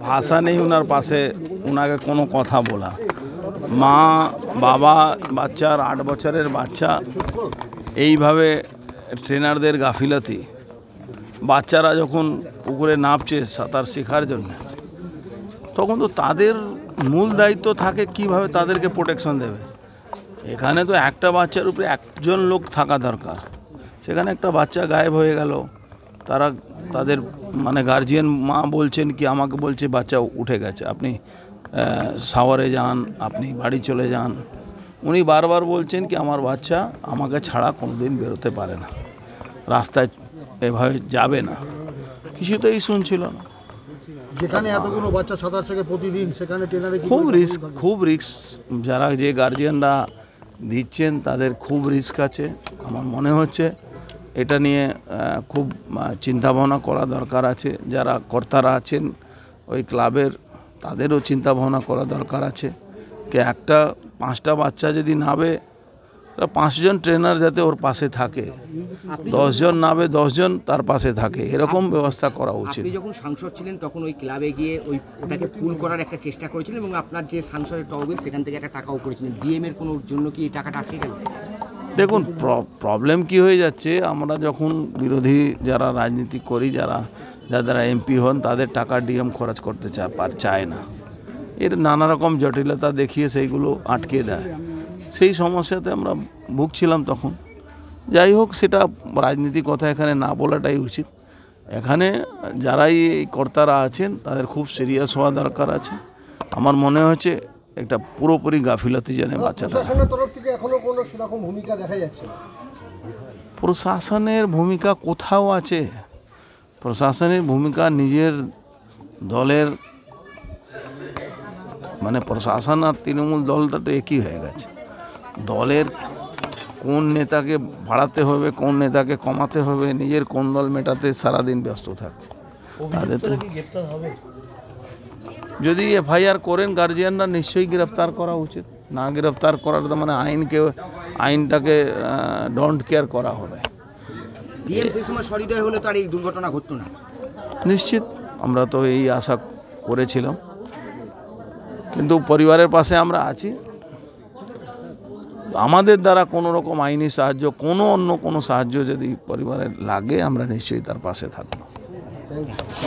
ভাষা নেই ওনার পাশে ওনাকে কোনো কথা বলা। মা বাবা বাচ্চার 8 বছরের বাচ্চা এইভাবে ট্রেনারদের গাফিলতি, বাচ্চারা যখন পুকুরে নামছে সাঁতার শেখার জন্য, তখন তো তাদের মূল দায়িত্ব থাকে কিভাবে তাদেরকে প্রোটেকশন দেবে। এখানে তো একটা বাচ্চার উপরে একজন লোক থাকা দরকার, সেখানে একটা বাচ্চা গায়েব হয়ে গেল। তাদের মানে গার্জিয়ান মা বলছেন কি, আমাকে বলছে বাচ্চা উঠে গেছে, আপনি শাওয়ারে যান, আপনি বাড়ি চলে যান। উনি বারবার বলছেন কি আমার বাচ্চা আমাকে ছাড়া কোনোদিন বেরোতে পারে না, রাস্তায় এভাবে যাবে না, কিছুতেই শুনছিল না। যেখানে এতগুলো বাচ্চা সাঁতার শেখে প্রতিদিন, সেখানে ট্রেনারে খুব রিস্ক যারা যে গার্জিয়ানরা দিচ্ছেন তাদের খুব রিস্ক আছে। আমার মনে হচ্ছে এটা নিয়ে খুব চিন্তাভাবনা করা দরকার আছে। যারা কর্তারা আছেন ওই ক্লাবের, তাদেরও চিন্তাভাবনা করা দরকার আছে কি একটা 5টা বাচ্চা যদি নাবে, 5 জন ট্রেনার যাতে ওর পাশে থাকে, 10 জন নাবে 10 জন তার পাশে থাকে, এরকম ব্যবস্থা করা উচিত। আপনি যখন সাংসদ ছিলেন তখন ওই ক্লাবে গিয়ে ওটাকে পুল করার একটা চেষ্টা করেছিলেন এবং আপনার যে সাংসদের তহবিল সেখান থেকে একটা টাকাও করেছিলেন, ডিএম এর কোনো জন্য কি এই টাকাটা আটকে গেল? দেখুন প্রবলেম কি হয়ে যাচ্ছে, আমরা যখন বিরোধী যারা রাজনীতি করি, যারা এমপি হন, তাদের টাকা ডিএম খরচ করতে চায় না। এর নানা রকম জটিলতা দেখিয়ে সেইগুলো আটকে দেয়। সেই সমস্যাতে আমরা ভুগছিলাম তখন। যাই হোক, সেটা রাজনীতি কথা এখানে না বলাটাই উচিত। এখানে যারাই এই কর্তারা আছেন তাদের খুব সিরিয়াস হওয়া দরকার আছে। আমার মনে হচ্ছে একটা পুরোপুরি গাফিলতি জানে বাচ্চাটা। প্রশাসনের তরফ থেকে এখনো কোনো সেরকম ভূমিকা দেখা যাচ্ছে না। প্রশাসনের ভূমিকা কোথাও আছে? প্রশাসনের ভূমিকা নিজের দলের, মানে প্রশাসন আর তৃণমূল দলটা তো একই হয়ে গেছে। দলের কোন নেতাকে বাড়াতে হবে, কোন নেতাকে কমাতে হবে, নিজের কোন দল মেটাতে সারাদিন ব্যস্ত থাকছে। তাদের তো যদি এফআইআর করেন গার্জিয়ানরা, নিশ্চয়ই গ্রেফতার করা উচিত। না গ্রেফতার করার তো মানে আইনটাকে ডোন্ট কেয়ার করা হবে। ডিএম সেই সময় সহৃদয় হলে তো আর এই দুর্ঘটনা ঘটতো না। নিশ্চিত, আমরা তো এই আশা করেছিলাম, কিন্তু পরিবারের পাশে আমরা আছি। আমাদের দ্বারা কোনো রকম আইনি সাহায্য, অন্য কোনো সাহায্য যদি পরিবারের লাগে, আমরা নিশ্চয়ই তার পাশে থাকবো।